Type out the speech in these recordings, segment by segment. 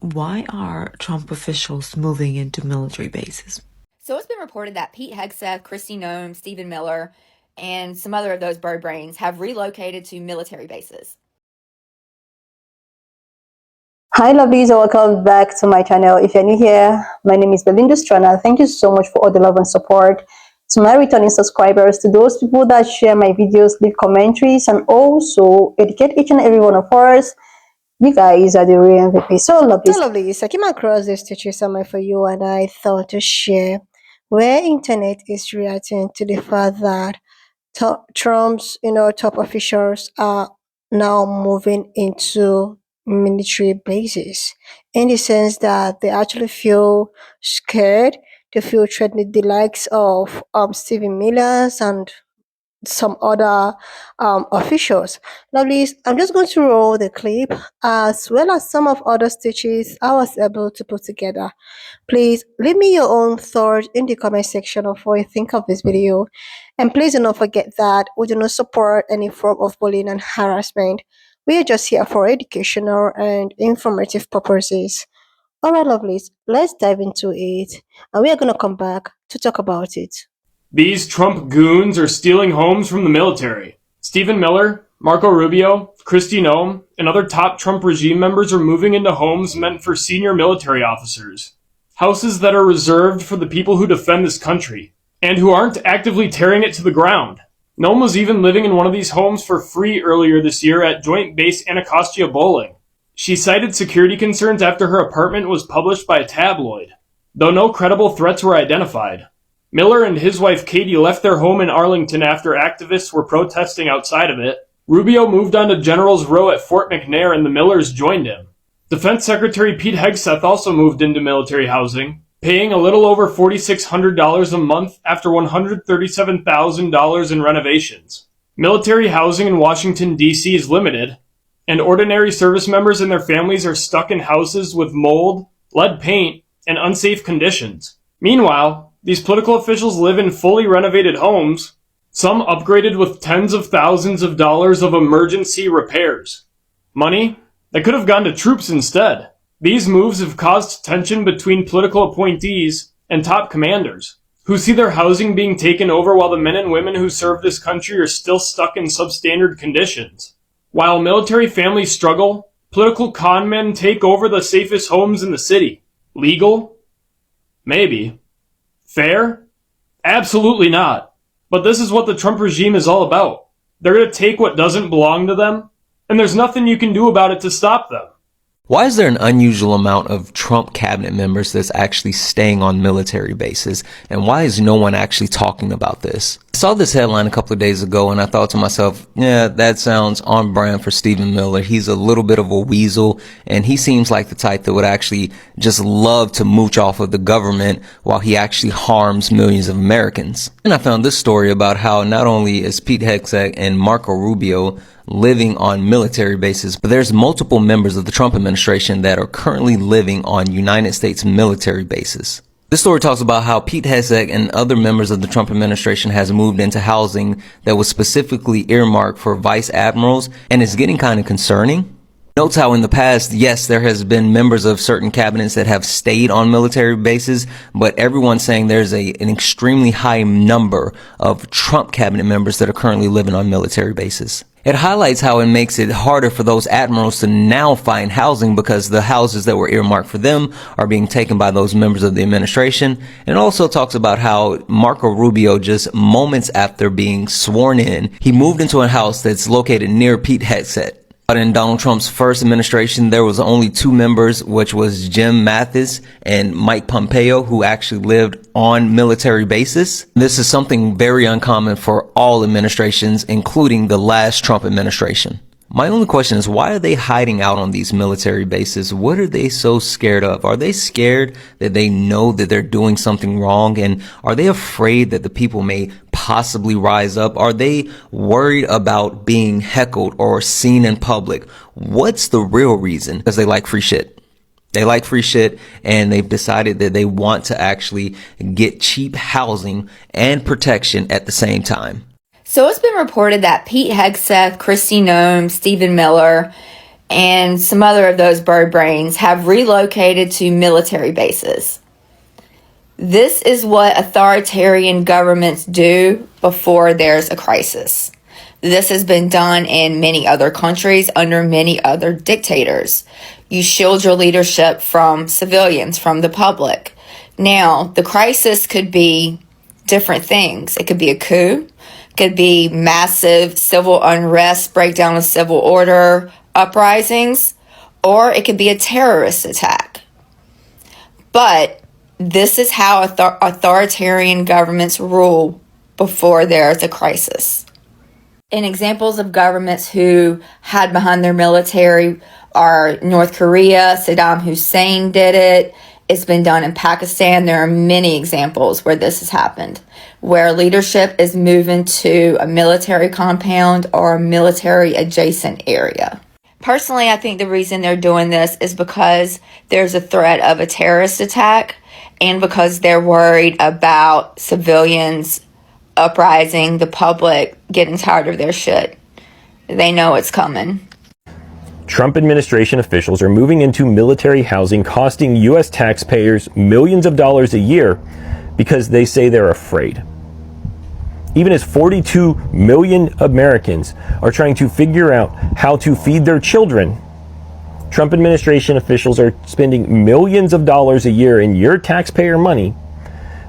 Why are Trump officials moving into military bases? So it's been reported that Pete Hegseth, Kristi Noem, Stephen Miller, and some other of those bird brains have relocated to military bases. Hi lovelies, and welcome back to my channel. If you're new here, my name is Belinda Strana. Thank you so much for all the love and support. To my returning subscribers, to those people that share my videos, leave commentaries, and also educate each and every one of us, you guys are the real MVP. So lovelies, I came across this teaching summary for you, and I thought to share where internet is reacting to the fact that Trump's, top officials are now moving into military bases in the sense that they actually feel scared. They feel threatened. The likes of Stephen Millers and some other officials. Lovely, I'm just going to roll the clip as well as some of other stitches I was able to put together. Please leave me your own thoughts in the comment section of what you think of this video. And please do not forget that we do not support any form of bullying and harassment. We are just here for educational and informative purposes. Alright, lovelies, let's dive into it. And we are going to come back to talk about it. These Trump goons are stealing homes from the military. Stephen Miller, Marco Rubio, Kristi Noem, and other top Trump regime members are moving into homes meant for senior military officers. Houses that are reserved for the people who defend this country, and who aren't actively tearing it to the ground. Noem was even living in one of these homes for free earlier this year at Joint Base Anacostia Bowling. She cited security concerns after her apartment was published by a tabloid, though no credible threats were identified. Miller and his wife Katie left their home in Arlington after activists were protesting outside of it. Rubio moved on to General's Row at Fort McNair and the Millers joined him. Defense Secretary Pete Hegseth also moved into military housing, paying a little over $4,600 a month after $137,000 in renovations. Military housing in Washington, D.C. is limited, and ordinary service members and their families are stuck in houses with mold, lead paint, and unsafe conditions. Meanwhile, these political officials live in fully renovated homes, some upgraded with tens of thousands of dollars of emergency repairs. Money that could have gone to troops instead. These moves have caused tension between political appointees and top commanders, who see their housing being taken over while the men and women who serve this country are still stuck in substandard conditions. While military families struggle, political con men take over the safest homes in the city. Legal? Maybe. Fair? Absolutely not. But this is what the Trump regime is all about. They're going to take what doesn't belong to them, and there's nothing you can do about it to stop them. Why is there an unusual amount of Trump cabinet members that's actually staying on military bases? And why is no one actually talking about this? I saw this headline a couple of days ago and I thought to myself, yeah, that sounds on brand for Stephen Miller. He's a little bit of a weasel and he seems like the type that would actually just love to mooch off of the government while he actually harms millions of Americans. And I found this story about how not only is Pete Hegseth and Marco Rubio living on military bases, but there's multiple members of the Trump administration that are currently living on United States military bases. This story talks about how Pete Hegseth and other members of the Trump administration has moved into housing that was specifically earmarked for vice admirals, and it's getting kind of concerning. Notes how in the past, yes, there has been members of certain cabinets that have stayed on military bases, but everyone's saying there's an extremely high number of Trump cabinet members that are currently living on military bases. It highlights how it makes it harder for those admirals to now find housing because the houses that were earmarked for them are being taken by those members of the administration. And it also talks about how Marco Rubio, just moments after being sworn in, he moved into a house that's located near Pete Hegseth. But in Donald Trump's first administration, there was only two members, which was Jim Mathis and Mike Pompeo, who actually lived on military bases. This is something very uncommon for all administrations, including the last Trump administration. My only question is, why are they hiding out on these military bases? What are they so scared of? Are they scared that they know that they're doing something wrong? And are they afraid that the people may possibly rise up? Are they worried about being heckled or seen in public? What's the real reason? Because they like free shit. They like free shit, and they've decided that they want to actually get cheap housing and protection at the same time. So it's been reported that Pete Hegseth, Kristi Noem, Stephen Miller, and some other of those bird brains have relocated to military bases. This is what authoritarian governments do before there's a crisis. This has been done in many other countries under many other dictators. You shield your leadership from civilians, from the public. Now, the crisis could be different things. It could be a coup, it could be massive civil unrest, breakdown of civil order, uprisings, or it could be a terrorist attack. But this is how authoritarian governments rule before there's a crisis. And examples of governments who hide behind their military are North Korea. Saddam Hussein did it. It's been done in Pakistan. There are many examples where this has happened, where leadership is moving to a military compound or a military adjacent area. Personally, I think the reason they're doing this is because there's a threat of a terrorist attack and because they're worried about civilians uprising, the public getting tired of their shit. They know it's coming. Trump administration officials are moving into military housing, costing U.S. taxpayers millions of dollars a year because they say they're afraid. Even as 42 million Americans are trying to figure out how to feed their children, Trump administration officials are spending millions of dollars a year in your taxpayer money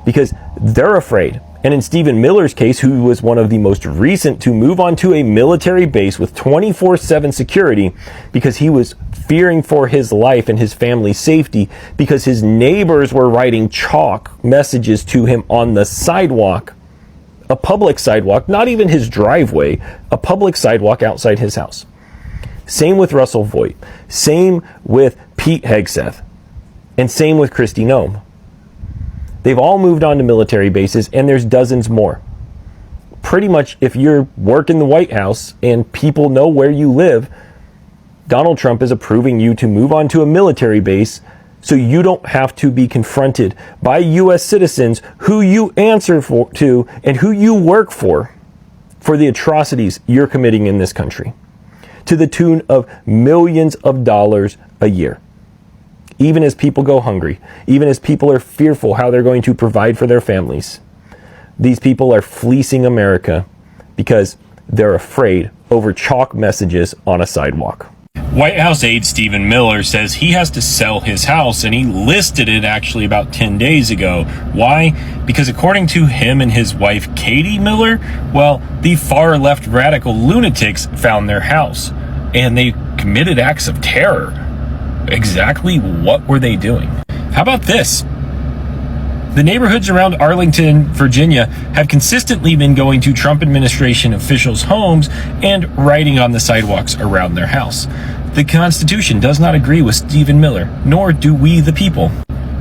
because they're afraid. And in Stephen Miller's case, who was one of the most recent to move onto a military base with 24/7 security because he was fearing for his life and his family's safety because his neighbors were writing chalk messages to him on the sidewalk, a public sidewalk, not even his driveway, a public sidewalk outside his house. Same with Russell Voigt. Same with Pete Hegseth. And same with Kristi Noem. They've all moved on to military bases, and there's dozens more. Pretty much, if you're working the White House and people know where you live, Donald Trump is approving you to move on to a military base so you don't have to be confronted by U.S. citizens who you answer to and who you work for the atrocities you're committing in this country, to the tune of millions of dollars a year. Even as people go hungry, even as people are fearful how they're going to provide for their families, these people are fleecing America because they're afraid over chalk messages on a sidewalk. White House aide Stephen Miller says he has to sell his house, and he listed it actually about 10 days ago. Why? Because according to him and his wife, Katie Miller, well, the far left radical lunatics found their house, and they committed acts of terror. Exactly what were they doing? How about this? The neighborhoods around Arlington, Virginia have consistently been going to Trump administration officials' homes and writing on the sidewalks around their house. The Constitution does not agree with Stephen Miller, nor do we the people.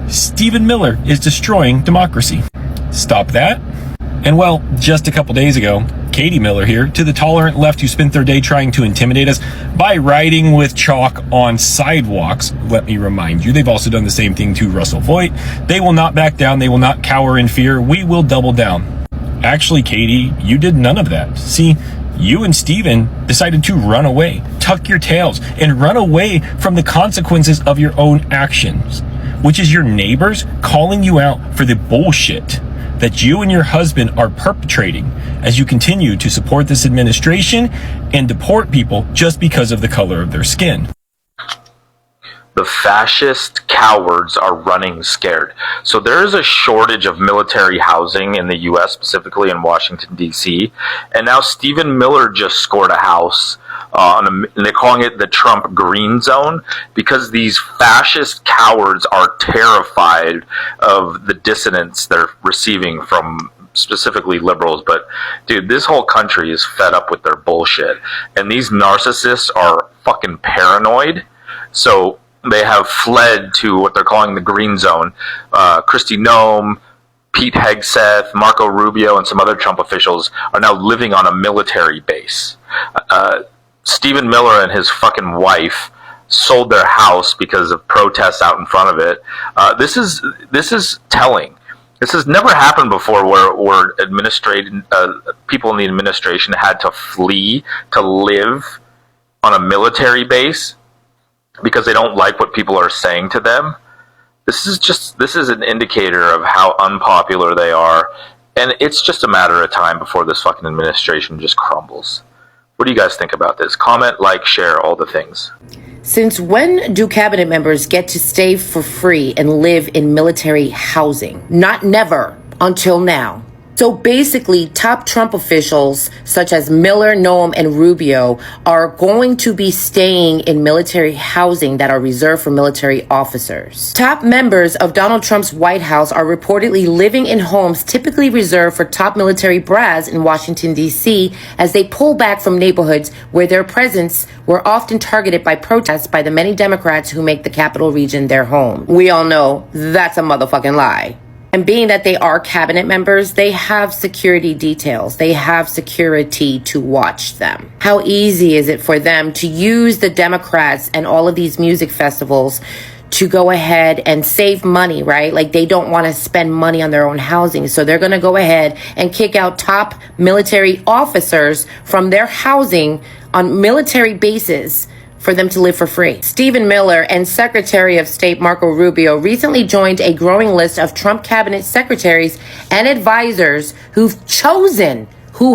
Stephen Miller is destroying democracy. Stop that. And well, just a couple days ago, Katie Miller here, to the tolerant left who spent their day trying to intimidate us by writing with chalk on sidewalks. Let me remind you, they've also done the same thing to Russell Voigt. They will not back down. They will not cower in fear. We will double down. Actually, Katie, you did none of that. See, you and Stephen decided to run away, tuck your tails, and run away from the consequences of your own actions, which is your neighbors calling you out for the bullshit that you and your husband are perpetrating as you continue to support this administration and deport people just because of the color of their skin. The fascist cowards are running scared. So there is a shortage of military housing in the U.S., specifically in Washington, D.C. And now Stephen Miller just scored a house, and they're calling it the Trump Green Zone, because these fascist cowards are terrified of the dissonance they're receiving from specifically liberals. But dude, this whole country is fed up with their bullshit. And these narcissists are fucking paranoid. So they have fled to what they're calling the Green Zone. Kristi Noem, Pete Hegseth, Marco Rubio, and some other Trump officials are now living on a military base. Stephen Miller and his fucking wife sold their house because of protests out in front of it. This is telling. This has never happened before, where people in the administration had to flee to live on a military base. because they don't like what people are saying to them. This is an indicator of how unpopular they are, and it's just a matter of time before this fucking administration just crumbles. What do you guys think about this? Comment, like, share, all the things. Since when do cabinet members get to stay for free and live in military housing? Not never, until now. So basically, top Trump officials such as Miller, Noem, and Rubio are going to be staying in military housing that are reserved for military officers. Top members of Donald Trump's White House are reportedly living in homes typically reserved for top military brass in Washington, D.C., as they pull back from neighborhoods where their presence were often targeted by protests by the many Democrats who make the capital region their home. We all know that's a motherfucking lie. And being that they are cabinet members, they have security details. They have security to watch them. How easy is it for them to use the Democrats and all of these music festivals to go ahead and save money, right? Like, they don't want to spend money on their own housing. So they're going to go ahead and kick out top military officers from their housing on military bases for them to live for free. Stephen Miller and Secretary of State Marco Rubio recently joined a growing list of Trump cabinet secretaries and advisors who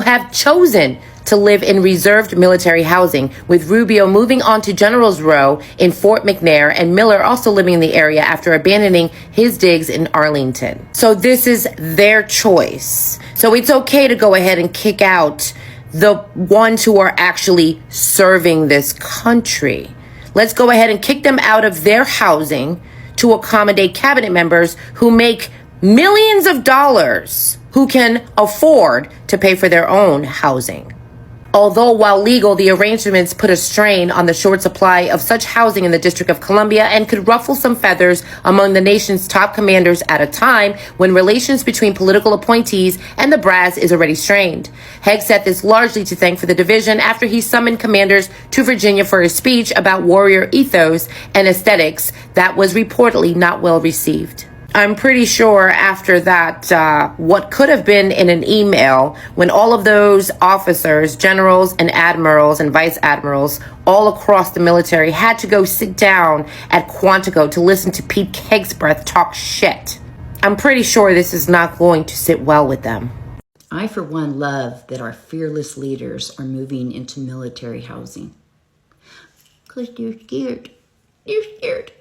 have chosen to live in reserved military housing, with Rubio moving on to General's Row in Fort McNair and Miller also living in the area after abandoning his digs in Arlington. So this is their choice. So it's okay to go ahead and kick out the ones who are actually serving this country. Let's go ahead and kick them out of their housing to accommodate cabinet members who make millions of dollars, who can afford to pay for their own housing. Although while legal, the arrangements put a strain on the short supply of such housing in the District of Columbia and could ruffle some feathers among the nation's top commanders at a time when relations between political appointees and the brass is already strained. Hegseth is largely to thank for the division after he summoned commanders to Virginia for a speech about warrior ethos and aesthetics that was reportedly not well received. I'm pretty sure after that, what could have been in an email, when all of those officers, generals and admirals and vice admirals all across the military had to go sit down at Quantico to listen to Pete Kegsbreath talk shit, I'm pretty sure this is not going to sit well with them. I, for one, love that our fearless leaders are moving into military housing. Because they're scared. They're scared.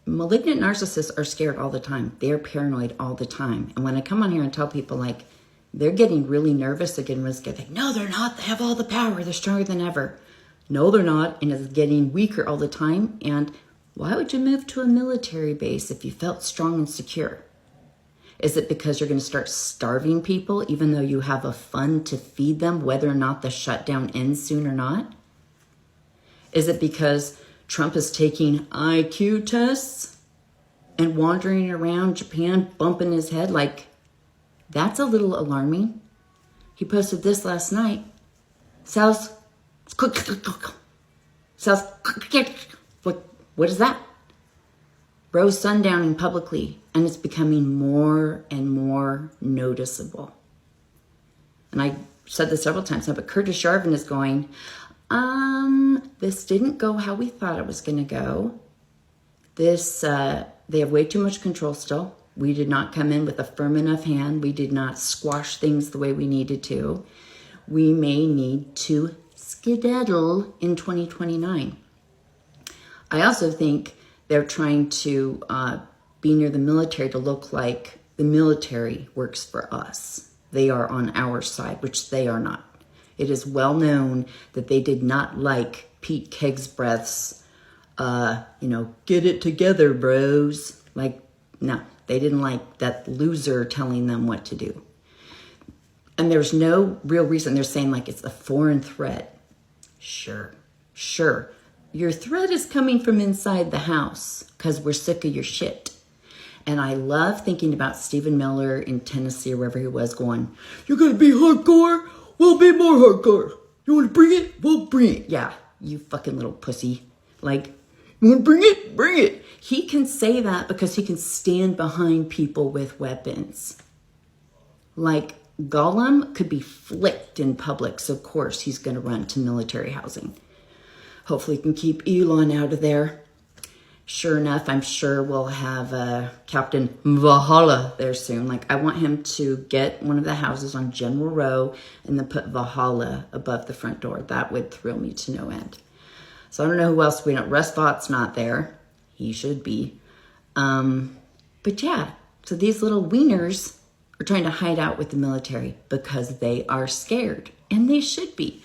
Malignant narcissists are scared all the time. They're paranoid all the time. And when I come on here and tell people, like, they're getting really nervous, they're getting really scared. Like, no, they're not. They have all the power. They're stronger than ever. No, they're not. And it's getting weaker all the time. And why would you move to a military base if you felt strong and secure? Is it because you're going to start starving people, even though you have a fund to feed them, whether or not the shutdown ends soon or not? Is it because Trump is taking IQ tests and wandering around Japan, bumping his head? Like, that's a little alarming. He posted this last night. What is that? Rose sundowning publicly, and it's becoming more and more noticeable. And I said this several times now, but Curtis Yarvin is going, this didn't go how we thought it was going to go. They have way too much control still. We did not come in with a firm enough hand. We did not squash things the way we needed to. We may need to skedaddle in 2029. I also think they're trying to be near the military to look like the military works for us. They are on our side, which they are not. It is well known that they did not like Pete Kegsbreath's, get it together, bros. Like, no, they didn't like that loser telling them what to do. And there's no real reason. They're saying, like, it's a foreign threat. Sure. Your threat is coming from inside the house because we're sick of your shit. And I love thinking about Stephen Miller in Tennessee or wherever he was going, you're going to be hardcore? We'll be more hardcore. You want to bring it? We'll bring it. Yeah, you fucking little pussy. Like, you want to bring it? Bring it. He can say that because he can stand behind people with weapons. Like, Gollum could be flicked in public, so of course he's going to run to military housing. Hopefully we can keep Elon out of there. Sure enough, I'm sure we'll have Captain Valhalla there soon. Like, I want him to get one of the houses on General Row and then put Valhalla above the front door. That would thrill me to no end. So I don't know who else we know. Rustbot's not there. He should be. But yeah, so these little wieners are trying to hide out with the military because they are scared, and they should be.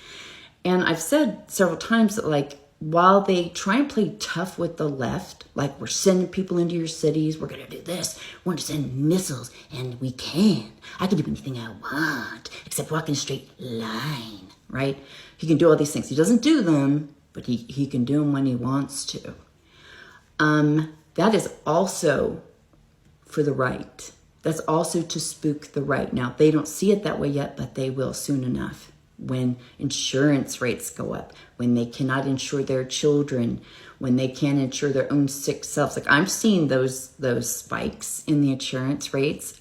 And I've said several times that, like, while they try and play tough with the left, like, we're sending people into your cities, we're going to do this, we're going to send missiles, and we can. I can do anything I want except walk in a straight line, right? He can do all these things. He doesn't do them, but he can do them when he wants to. That is also for the right. That's also to spook the right. Now, they don't see it that way yet, but they will soon enough. When insurance rates go up, when they cannot insure their children, when they can't insure their own sick selves. Like, I'm seeing those spikes in the insurance rates.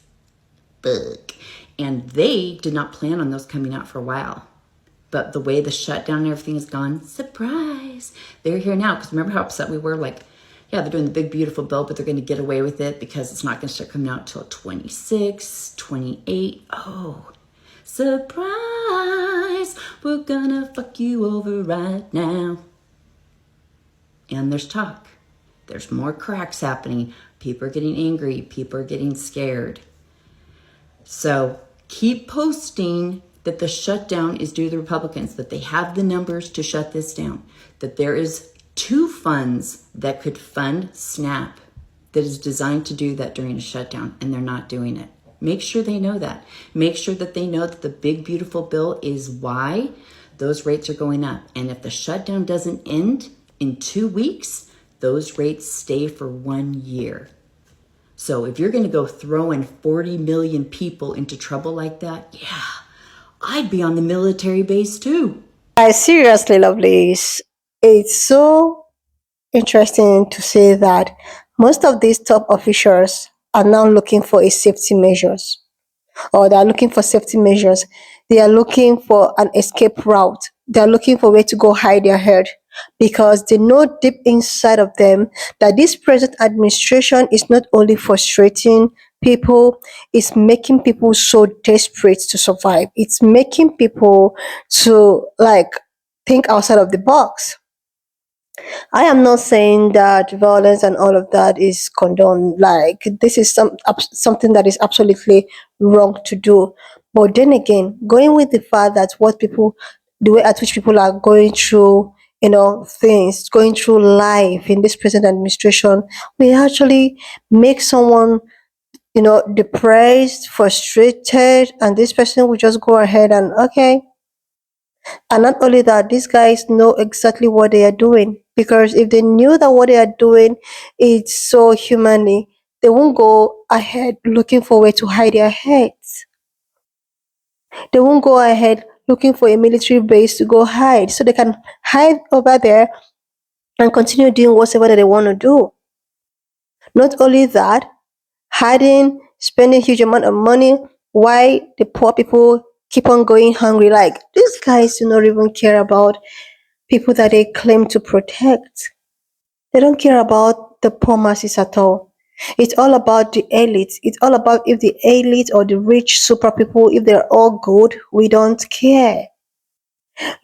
Bug. And they did not plan on those coming out for a while. But the way the shutdown and everything has gone, surprise, they're here now. Because remember how upset we were? Like, yeah, they're doing the big, beautiful bill, but they're going to get away with it because it's not going to start coming out till 26, 28. Oh, surprise, we're going to fuck you over right now. And there's talk. There's more cracks happening. People are getting angry. People are getting scared. So keep posting that the shutdown is due to the Republicans, that they have the numbers to shut this down, that there is 2 funds that could fund SNAP that is designed to do that during a shutdown, and they're not doing it. Make sure they know that. Make sure that they know that the big, beautiful bill is why those rates are going up. And if the shutdown doesn't end in 2 weeks, those rates stay for 1 year. So if you're going to go throwing 40 million people into trouble like that, yeah, I'd be on the military base too. Seriously, lovelies, it's so interesting to say that most of these top officials are now looking for a safety measures, or they are looking for safety measures. They are looking for an escape route. They are looking for where to go hide their head, because they know deep inside of them that this present administration is not only frustrating people, it's making people so desperate to survive. It's making people to, like, think outside of the box. I am not saying that violence and all of that is condoned. Like, this is something that is absolutely wrong to do. But then again, going with the fact that the way at which people are going through, things, going through life in this present administration, will actually make someone, depressed, frustrated, and this person will just go ahead and, okay. And not only that, these guys know exactly what they are doing, because if they knew that what they are doing is so humanly, they won't go ahead looking for where to hide their heads. They won't go ahead looking for a military base to go hide, so they can hide over there and continue doing whatever that they want to do. Not only that, hiding, spending huge amount of money, why the poor people keep on going hungry. Like, these guys do not even care about people that they claim to protect. They don't care about the poor masses at all. It's all about the elite. It's all about if the elite or the rich super people, if they're all good, we don't care.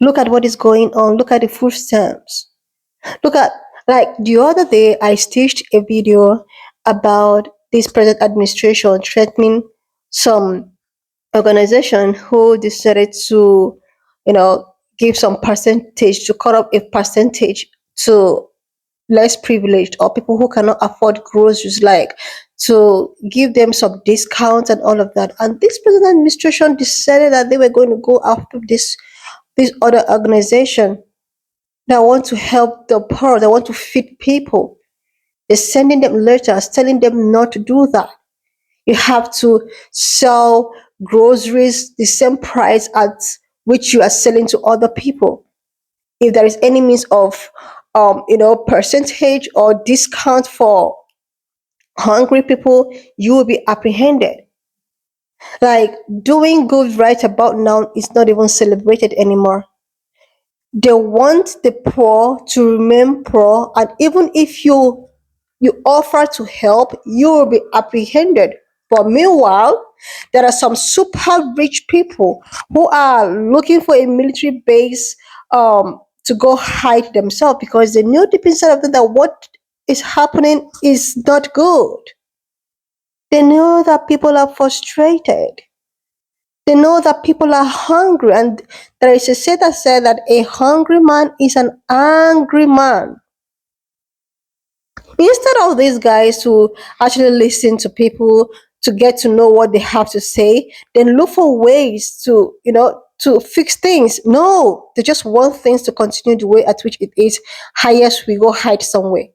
Look at what is going on. Look at the food stamps. Look at, like, the other day, I staged a video about this present administration threatening some organization who decided to, give some percentage, to cut up a percentage to less privileged or people who cannot afford groceries, like, to give them some discounts and all of that. And this present administration decided that they were going to go after this other organization that want to help the poor, that want to feed people. They're sending them letters telling them not to do that. You have to sell groceries the same price at which you are selling to other people. If there is any means of percentage or discount for hungry people, you will be apprehended. Like, doing good right about now is not even celebrated anymore. They want the poor to remain poor, and even if you offer to help, you will be apprehended. But meanwhile, there are some super rich people who are looking for a military base to go hide themselves because they know deep inside of them that what is happening is not good. They know that people are frustrated. They know that people are hungry, and there is a saying that said that a hungry man is an angry man. Instead of these guys to actually listen to people, to get to know what they have to say, then look for ways to, to fix things. No, they just want things to continue the way at which it is. Highest we go hide somewhere.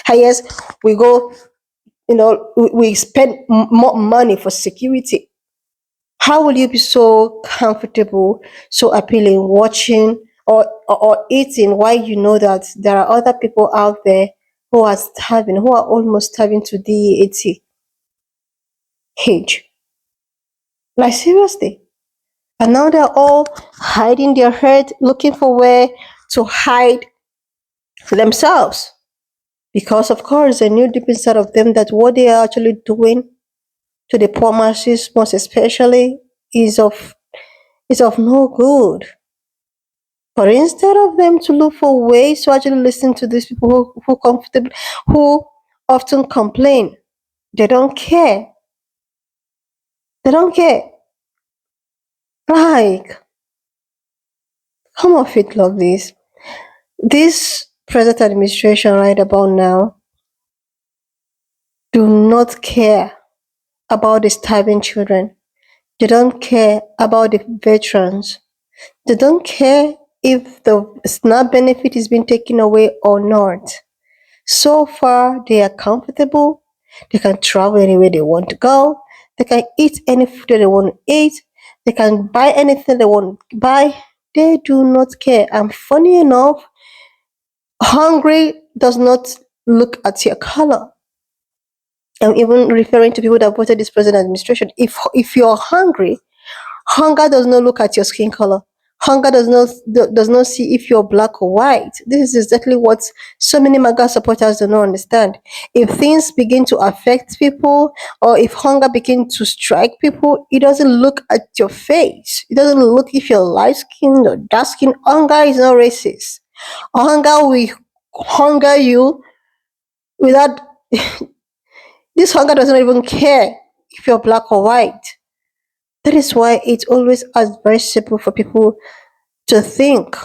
Highest we go, we spend more money for security. How will you be so comfortable, so appealing, watching or eating while you know that there are other people out there who are starving, who are almost starving to DEAT age? Like seriously. And now they're all hiding their head, looking for where to hide themselves. Because of course they knew deep inside of them that what they are actually doing to the poor masses, most especially, is of no good. But instead of them to look for ways to actually listen to these people who often complain, they don't care. They don't care. Like, come off it, love this. This present administration right about now do not care about the starving children. They don't care about the veterans. They don't care if the SNAP benefit is being taken away or not. So far, they are comfortable. They can travel anywhere they want to go. They can eat any food that they want to eat. They can buy anything they want to buy. They do not care. And funny enough, hungry does not look at your color. I'm even referring to people that voted this present administration. If you're hungry, hunger does not look at your skin color. Hunger does not see if you're black or white. This is exactly what so many MAGA supporters do not understand. If things begin to affect people, or if hunger begins to strike people, it doesn't look at your face. It doesn't look if you're light skinned or dark skinned. Hunger is not racist. Hunger will hunger you without this hunger doesn't even care if you're black or white. That is why it's always advisable for people to think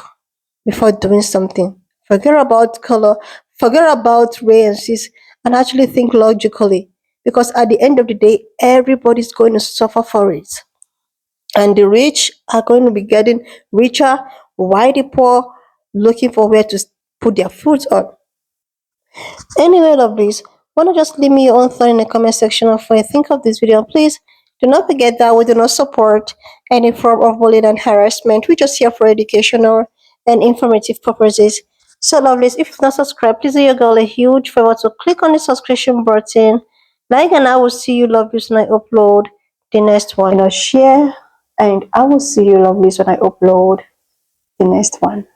before doing something. Forget about color, forget about races, and actually think logically. Because at the end of the day, everybody's going to suffer for it. And the rich are going to be getting richer, while the poor looking for where to put their foot on. Anyway, lovelies, why not just leave me your own thought in the comment section of what you think of this video. Please do not forget that we do not support any form of bullying and harassment. We're just here for educational and informative purposes. So, lovelies, if you've not subscribed, please do your girl a huge favor to click on the subscription button. Like, and I will see you, lovelies, when I upload the next one. Share, and I will see you, lovelies, when I upload the next one.